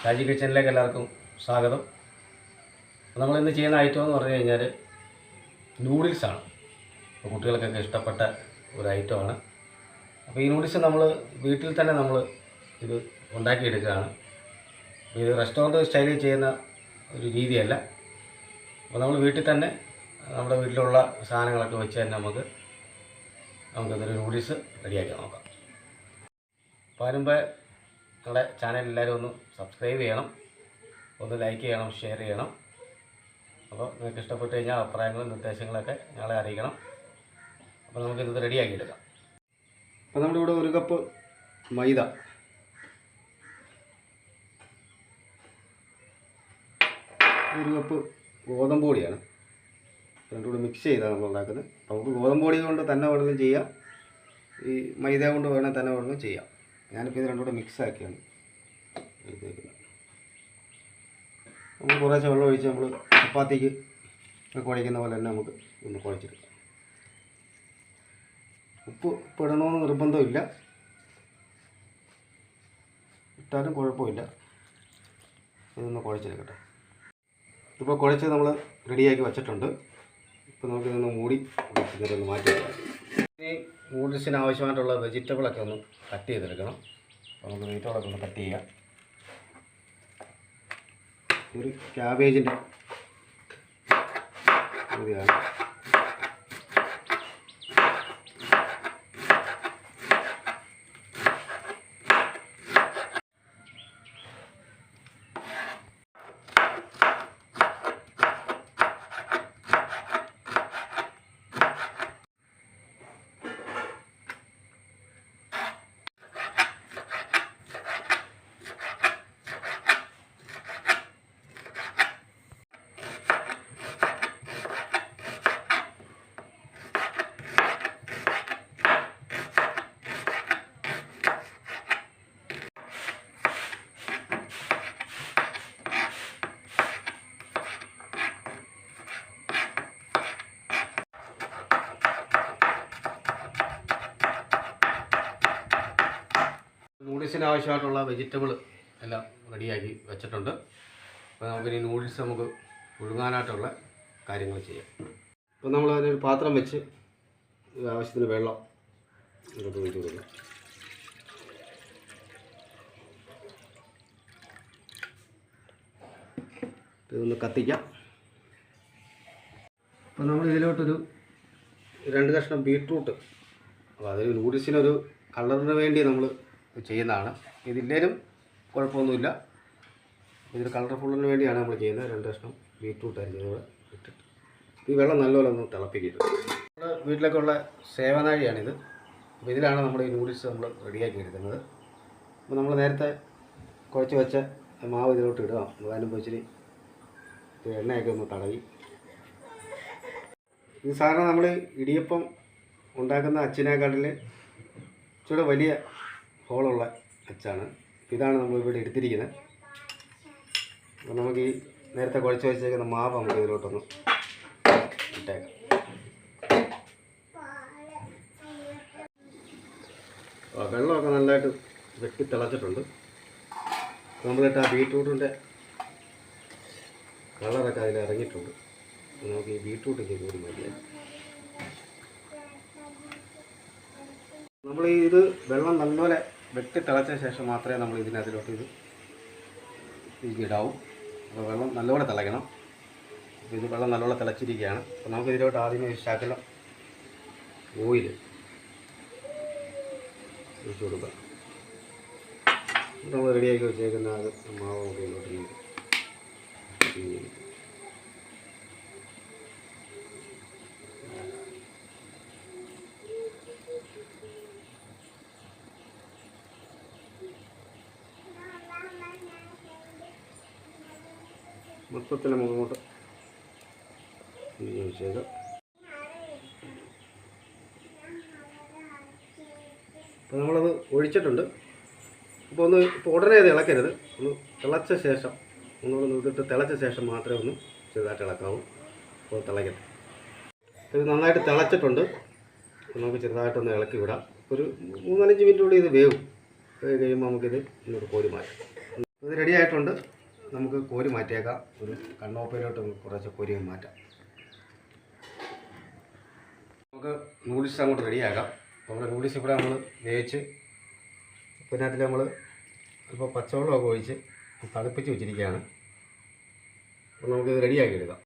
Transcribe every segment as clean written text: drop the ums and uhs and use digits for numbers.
ഷാജി കിച്ചണിലേക്ക് എല്ലാവർക്കും സ്വാഗതം. നമ്മളിന്ന് ചെയ്യുന്ന ഐറ്റം എന്ന് പറഞ്ഞു കഴിഞ്ഞാൽ നൂഡിൽസാണ്. അപ്പോൾ കുട്ടികൾക്കൊക്കെ ഇഷ്ടപ്പെട്ട ഒരു ഐറ്റമാണ്. അപ്പോൾ ഈ നൂഡിൽസ് നമ്മൾ വീട്ടിൽ തന്നെ നമ്മൾ ഇത് ഉണ്ടാക്കിയെടുക്കുകയാണ്. ഇത് റെസ്റ്റോറൻറ്റ് സ്റ്റൈലിൽ ചെയ്യുന്ന ഒരു രീതിയല്ല. അപ്പോൾ നമ്മൾ വീട്ടിൽ തന്നെ നമ്മുടെ വീട്ടിലുള്ള സാധനങ്ങളൊക്കെ വെച്ച് തന്നെ നമുക്കിതൊരു നൂഡിൽസ് റെഡിയാക്കി നോക്കാം. അപ്പോൾ അതിനുമ്പ് ഞങ്ങളുടെ ചാനൽ എല്ലാവരും ഒന്ന് സബ്സ്ക്രൈബ് ചെയ്യണം, ഒന്ന് ലൈക്ക് ചെയ്യണം, ഷെയർ ചെയ്യണം. അപ്പോൾ നിങ്ങൾക്ക് ഇഷ്ടപ്പെട്ട് കഴിഞ്ഞാൽ അഭിപ്രായങ്ങളും നിർദ്ദേശങ്ങളൊക്കെ ഞങ്ങളെ അറിയിക്കണം. അപ്പോൾ നമുക്കിത് റെഡിയാക്കി എടുക്കാം. അപ്പോൾ നമ്മളിവിടെ 1 കപ്പ് മൈദ, 1 കപ്പ് ഗോതമ്പ് പൊടിയാണ്, രണ്ടും കൂടി മിക്സ് ചെയ്താണ് നമ്മൾ ഉണ്ടാക്കുന്നത്. നമുക്ക് ഗോതമ്പ് പൊടി കൊണ്ട് തന്നെ വേണമെങ്കിലും ചെയ്യാം, ഈ മൈദ കൊണ്ട് വേണമെങ്കിൽ തന്നെ വേണമെങ്കിലും ചെയ്യാം. ഞാനിപ്പോൾ ഇത് രണ്ടും കൂടെ മിക്സാക്കിയാണ് എടുത്തേക്കുന്നത്. നമ്മൾ കുറേശ്ശെ വെള്ളം ഒഴിച്ച് നമ്മൾ ചപ്പാത്തിക്ക് കുഴയ്ക്കുന്ന പോലെ തന്നെ നമുക്ക് ഒന്ന് കുഴച്ചെടുക്കാം. ഉപ്പ് ഇടണമെന്ന് നിർബന്ധമില്ല, ഇട്ടാലും കുഴപ്പമില്ല. ഇതൊന്ന് കുഴച്ചെടുക്കട്ടെ. ഇപ്പോൾ കുഴച്ച് നമ്മൾ റെഡിയാക്കി വച്ചിട്ടുണ്ട്. ഇപ്പോൾ നമുക്കിതൊന്ന് മൂടി ഒന്ന് മാറ്റി വെക്കാം. ഇനി നൂഡിൽസിന് ആവശ്യമായിട്ടുള്ള വെജിറ്റബിളൊക്കെ ഒന്ന് കട്ട് ചെയ്തെടുക്കണം. അപ്പോൾ നമുക്ക് വെജിറ്റബിളൊക്കെ ഒന്ന് കട്ട് ചെയ്യാം. ഒരു ക്യാബേജിൻ്റെ മതിയാണ്. നൂഡിൽസിന് ആവശ്യമായിട്ടുള്ള വെജിറ്റബിൾ എല്ലാം റെഡിയാക്കി വെച്ചിട്ടുണ്ട്. അപ്പോൾ നമുക്കിനി നൂഡിൽസ് നമുക്ക് പുഴുങ്ങാനായിട്ടുള്ള കാര്യങ്ങൾ ചെയ്യാം. അപ്പോൾ നമ്മൾ അതിനൊരു പാത്രം വെച്ച് ആവശ്യത്തിന് വെള്ളം ഇങ്ങോട്ട് ഒഴിച്ച് കൊടുക്കുക. ഇതൊന്ന് കത്തിക്കാം. അപ്പോൾ നമ്മൾ ഇതിലോട്ടൊരു 2 കഷ്ണം ബീട്രൂട്ട്, അപ്പോൾ അതൊരു നൂഡിൽസിനൊരു കളറിന് വേണ്ടി നമ്മൾ ചെയ്യുന്നതാണ്. ഇതില്ലേലും കുഴപ്പമൊന്നുമില്ല, ഇതൊരു കളർഫുള്ളിന് വേണ്ടിയാണ് നമ്മൾ ചെയ്യുന്നത്. 2 കഷ്ണം ബീട്രൂട്ട് അരിഞ്ഞത് ഇട്ടിട്ട് ഈ വെള്ളം നല്ലപോലെ ഒന്ന് തിളപ്പിക്കിട്ടുണ്ട്. നമ്മുടെ വീട്ടിലൊക്കെ ഉള്ള സേവനാഴിയാണിത്. അപ്പോൾ ഇതിലാണ് നമ്മൾ ഈ നൂഡിൽസ് നമ്മൾ റെഡിയാക്കി എടുക്കുന്നത്. അപ്പോൾ നമ്മൾ നേരത്തെ കുഴച്ച് വെച്ച മാവ് ഇതിലോട്ട് ഇടുക. അതിനും വെച്ചിട്ട് എണ്ണയൊക്കെ ഒന്ന് തടവി. ഇത് സാധാരണ നമ്മൾ ഇടിയപ്പം ഉണ്ടാക്കുന്ന അച്ചിനേക്കാട്ടിൽ ഇച്ചിരി വലിയ ഹോളുള്ള അച്ചാണ്. ഇതാണ് നമ്മളിവിടെ എടുത്തിരിക്കുന്നത്. അപ്പോൾ നമുക്ക് ഈ നേരത്തെ കുഴച്ച് വെച്ചേക്കുന്ന മാവ് നമുക്ക് ഇതിലോട്ടൊന്ന് ഇട്ടേക്കാം. വെള്ളമൊക്കെ നല്ലതായിട്ട് വെട്ടി തിളച്ചിട്ടുണ്ട്. നമ്മളിട്ട് ആ ബീട്രൂട്ടിൻ്റെ കളറൊക്കെ അതിൽ ഇറങ്ങിയിട്ടുണ്ട്. നമുക്ക് ഈ ബീട്രൂട്ടിൻ്റെ കൂടി മതിയായി. നമ്മൾ ഇത് വെള്ളം നല്ലപോലെ വെട്ടി തിളച്ച ശേഷം മാത്രമേ നമ്മൾ ഇതിനകത്തിലോട്ട് ഇത് ഇടാവൂ. അപ്പോൾ വെള്ളം നല്ലപോലെ തിളയ്ക്കണം. അപ്പോൾ ഇത് വെള്ളം നല്ലപോലെ തിളച്ചിരിക്കുകയാണ്. അപ്പോൾ നമുക്ക് ഇതിലോട്ട് ആദ്യമേ ഒരു ശകലം ഓയിൽ ഒഴിച്ച് കൊടുക്കാം. നമ്മൾ റെഡിയാക്കി വെച്ചേക്കുന്ന അത് മാവ് നമുക്ക് ഇതിലോട്ട് മൊത്തത്തിൽ മുന്നോട്ട് ചെയ്ത് അപ്പോൾ നമ്മളത് ഒഴിച്ചിട്ടുണ്ട്. അപ്പോൾ ഉടനെ അത് ഇളക്കരുത്. ഒന്ന് തിളച്ച ശേഷം ഒന്നുകൂടെ തിളച്ച ശേഷം മാത്രമേ ഒന്ന് ചെറുതായിട്ട് ഇളക്കാവൂ. അപ്പോൾ തിളക്കട്ടെ. ഇത് നന്നായിട്ട് തിളച്ചിട്ടുണ്ട്. നമുക്ക് ചെറുതായിട്ടൊന്ന് ഇളക്കി വിടാം. ഒരു 3-5 മിനിറ്റുള്ളിൽ ഇത് വേവും. കഴിയുമ്പോൾ നമുക്കിത് ഇങ്ങോട്ട് കോരി മാറ്റാം. ഇത് റെഡി ആയിട്ടുണ്ട്. നമുക്ക് കോരി മാറ്റിയേക്കാം. ഒരു കണ്ണോപ്പയിലോട്ട് കുറച്ച് കോരി മാറ്റാം. നമുക്ക് നൂഡിൽസ് അങ്ങോട്ട് റെഡിയാക്കാം. നമ്മുടെ നൂഡിൽസ് ഇവിടെ നമ്മൾ വേവിച്ച് പിന്നെ അതിൽ നമ്മൾ ഇപ്പോൾ പച്ചവെള്ളമൊക്കെ ഒഴിച്ച് തണുപ്പിച്ച് വെച്ചിരിക്കുകയാണ്. അപ്പോൾ നമുക്കിത് റെഡിയാക്കി എടുക്കാം.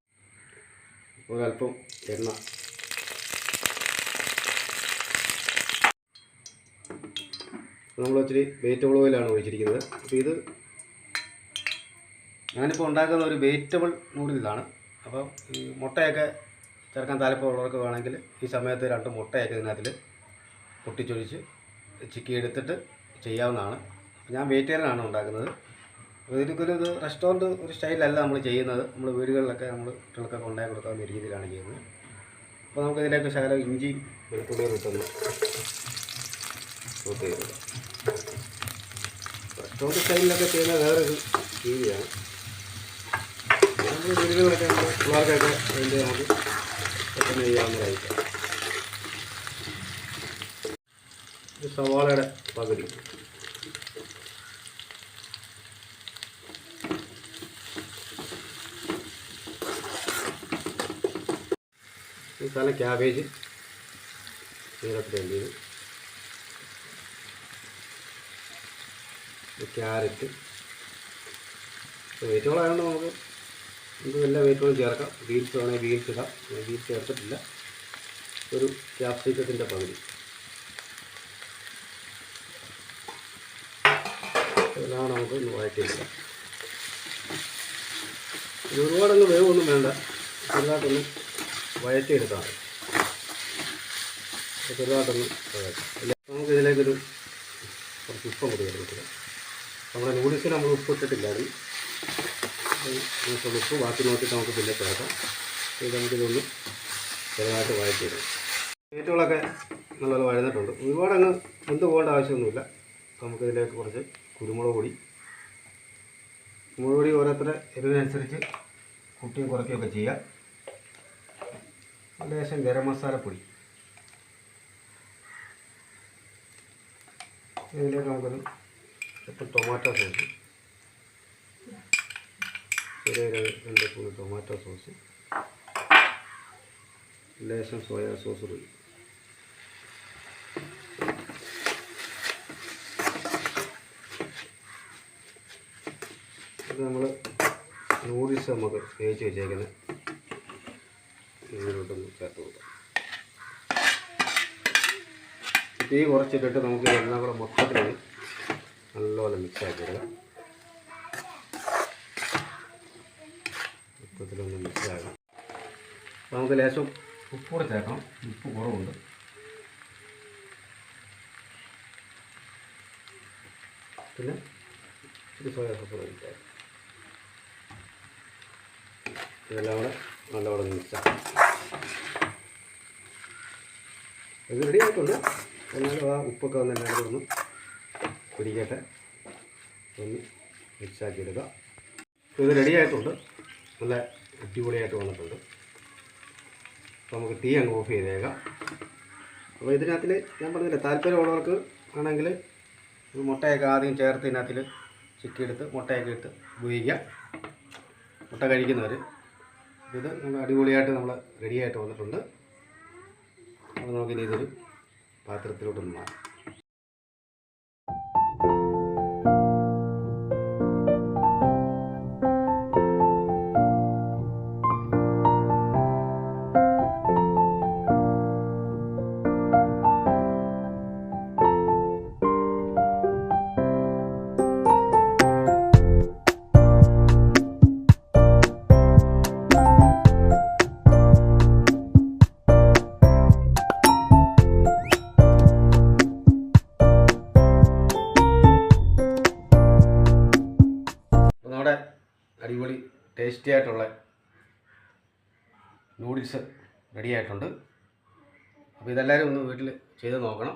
ഒരല്പം എണ്ണ, നമ്മൾ ഇച്ചിരി വെജിറ്റബിൾ ഓയിലാണ് ഒഴിച്ചിരിക്കുന്നത്. അപ്പോൾ ഇത് ഞാനിപ്പോൾ ഉണ്ടാക്കുന്ന ഒരു വെജിറ്റബിൾ നൂഡിൽസാണ്. അപ്പോൾ ഈ മുട്ടയൊക്കെ ചേർക്കാൻ താല്പര്യമുള്ളവർക്ക് വേണമെങ്കിൽ ഈ സമയത്ത് 2 മുട്ടയൊക്കെ ഇതിനകത്തിൽ പൊട്ടിച്ചൊഴിച്ച് ചിക്കി എടുത്തിട്ട് ചെയ്യാവുന്നതാണ്. ഞാൻ വെജിറ്റേറിയനാണ് ഉണ്ടാക്കുന്നത്. അപ്പോൾ ഇതിലൊരു ഇത് റെസ്റ്റോറൻറ്റ് ഒരു സ്റ്റൈലല്ല നമ്മൾ ചെയ്യുന്നത്. നമ്മൾ വീടുകളിലൊക്കെ നമ്മൾ കുട്ടികൾക്കൊക്കെ ഉണ്ടാക്കി കൊടുക്കാവുന്ന രീതിയിലാണ് ചെയ്യുന്നത്. അപ്പോൾ നമുക്കിതിലേക്ക് ശകലം ഇഞ്ചിയും വെളുത്തുള്ളിയും ഇട്ടൊന്ന് നോട്ട് ചെയ്തിട്ട് റെസ്റ്റോറൻറ്റ് സ്റ്റൈലിലൊക്കെ ചെയ്യുന്ന വേറൊരു രീതിയാണ്. നമ്മൾ വീടുകളിലൊക്കെ നമ്മൾ പിള്ളേർക്കൊക്കെ അതിൻ്റെ നമുക്ക് പെട്ടെന്ന് ചെയ്യാവുന്നതായിരിക്കും. സവാളയുടെ പകുതി, ഈ സ്ഥലം ക്യാബേജ് നീളത്തിൽ വേണ്ടിയത്, ക്യാരറ്റ്. വെജിറ്റബിളായതുകൊണ്ട് നമുക്ക് ഇത് എല്ലാ വെജിറ്റബിളും ചേർക്കാം. ബീൻസ് വേണമെങ്കിൽ ബീൻസ് ഇടാം. ബീൻസ് ചേർത്തിട്ടില്ല. ഒരു ക്യാപ്സിക്കത്തിൻ്റെ പകുതി. ഇതെല്ലാം നമുക്ക് ഒന്ന് വഴറ്റിയെടുക്കാം. ഇത് ഒരുപാടൊന്നും വേവൊന്നും വേണ്ട, ചെറുതായിട്ടൊന്ന് വഴറ്റിയെടുക്കാം. ചെറുതായിട്ടൊന്ന് നമുക്ക് ഇതിലേക്കൊരു കുറച്ച് ഉപ്പ് കൂടി ചേർത്തിട്ട്, നമ്മുടെ നൂഡിൽസിന് നമ്മൾ ഉപ്പ് ഇട്ടിട്ടില്ലായിരുന്നു. ഉപ്പ് ബാക്കി നോക്കിയിട്ട് നമുക്ക് പിന്നെ ചേർക്കാം. ഇത് നമുക്കിതൊന്ന് ചെറുതായിട്ട് വഴറ്റിയിടാം. വെജിറ്റബിളൊക്കെ നല്ലപോലെ വഴന്നിട്ടുണ്ട്. ഒരുപാടങ്ങ് വെന്ത് പോകേണ്ട ആവശ്യമൊന്നുമില്ല. നമുക്കിതിലേക്ക് കുറച്ച് കുരുമുളക് പൊടി ഓരോരുത്തരുടെ എരിവിനനുസരിച്ച് കൂട്ടിയും കുറയ്ക്കുകയൊക്കെ ചെയ്യാം. ലേശം ഗരം മസാലപ്പൊടി. ഇതിലേക്ക് നമുക്കൊരു ഇപ്പം ടൊമാറ്റോ സോസ്, ചെറിയ 2 സ്പൂൺ ടൊമാറ്റോ സോസ്, ലേശം സോയാ സോസ് പൊടി. ഇത് നമ്മൾ നൂഡിൽസ് നമുക്ക് വേവിച്ച് വെച്ചേക്കുന്നത് ഇതിലോട്ടൊന്ന് ചേർത്ത് കൊടുക്കാം. തീ കുറച്ചിട്ടിട്ട് നമുക്ക് എല്ലാം കൂടെ മൊത്തത്തിൽ നല്ലപോലെ മിക്സാക്കി ഇടുക. മൊത്തത്തിലൊന്ന് മിക്സാക്കണം. അപ്പോൾ നമുക്ക് ലേശം ഉപ്പ് കൂടെ ചേർക്കണം. ഉപ്പ് കുറവുണ്ട്. പിന്നെ ഒരു സോയാ സോസ് കൂടെ ചേർക്കാം. ഇതെല്ലാം കൂടെ നല്ലപോലെ മിക്സാക്കാം. ഇത് റെഡി ആയിട്ടുണ്ട്. എന്നാലും ആ ഉപ്പൊക്കെ വന്ന് എല്ലാവരും ഒന്ന് പിടിക്കട്ടെ, ഒന്ന് മിക്സാക്കി എടുക്കുക. ഇത് റെഡി ആയിട്ടുണ്ട്. നല്ല അടിപൊളിയായിട്ട് വന്നിട്ടുണ്ട്. അപ്പോൾ നമുക്ക് തീ അങ്ങ് ഓഫ് ചെയ്തേക്കാം. അപ്പോൾ ഇതിനകത്തിൽ ഞാൻ പറഞ്ഞില്ല, താല്പര്യമുള്ളവർക്ക് ആണെങ്കിൽ മുട്ടയൊക്കെ ആദ്യം ചേർത്ത് ഇതിനകത്തിൽ ചിക്കിയെടുത്ത് മുട്ടയൊക്കെ ഇട്ട് ഉപയോഗിക്കാം. മുട്ട കഴിക്കുന്നവർ. ഇത് നമ്മൾ അടിപൊളിയായിട്ട് നമ്മൾ റെഡിയായിട്ട് വന്നിട്ടുണ്ട്. അപ്പോൾ നമുക്കിനി ഇതൊരു പാത്രത്തിലോട്ടൊന്ന് മാറ്റാം. നമ്മുടെ അടിപൊളി ടേസ്റ്റി ആയിട്ടുള്ള നൂഡിൽസ് റെഡി ആയിട്ടുണ്ട്. അപ്പോൾ ഇതെല്ലാവരും ഒന്ന് വീട്ടിൽ ചെയ്ത് നോക്കണം.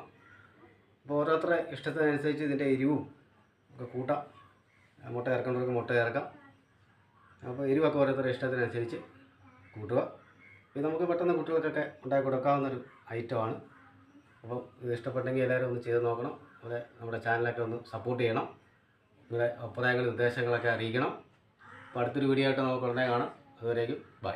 അപ്പോൾ ഓരോരുത്തരുടെ ഇഷ്ടത്തിനനുസരിച്ച് ഇതിൻ്റെ എരിവും ഒക്കെ കൂട്ടാം. മുട്ട ചേർക്കേണ്ടവർക്ക് മുട്ട ചേർക്കാം. അപ്പോൾ എരിവൊക്കെ ഓരോരുത്തരുടെ ഇഷ്ടത്തിനനുസരിച്ച് കൂട്ടുക. ഇത് നമുക്ക് പെട്ടെന്ന് കുട്ടികൾക്കൊക്കെ ഉണ്ടാക്കി കൊടുക്കാവുന്നൊരു ഐറ്റമാണ്. അപ്പോൾ ഇത് ഇഷ്ടപ്പെട്ടെങ്കിൽ എല്ലാവരും ഒന്ന് ചെയ്ത് നോക്കണം. അതുപോലെ നമ്മുടെ ചാനലൊക്കെ ഒന്ന് സപ്പോർട്ട് ചെയ്യണം. നിങ്ങളുടെ അഭിപ്രായങ്ങൾ നിർദ്ദേശങ്ങളൊക്കെ അറിയിക്കണം. അപ്പോൾ അടുത്തൊരു വീഡിയോ ആയിട്ട് നമുക്ക് ഉടനെ കാണാം. അതുവരേക്കും ബൈ.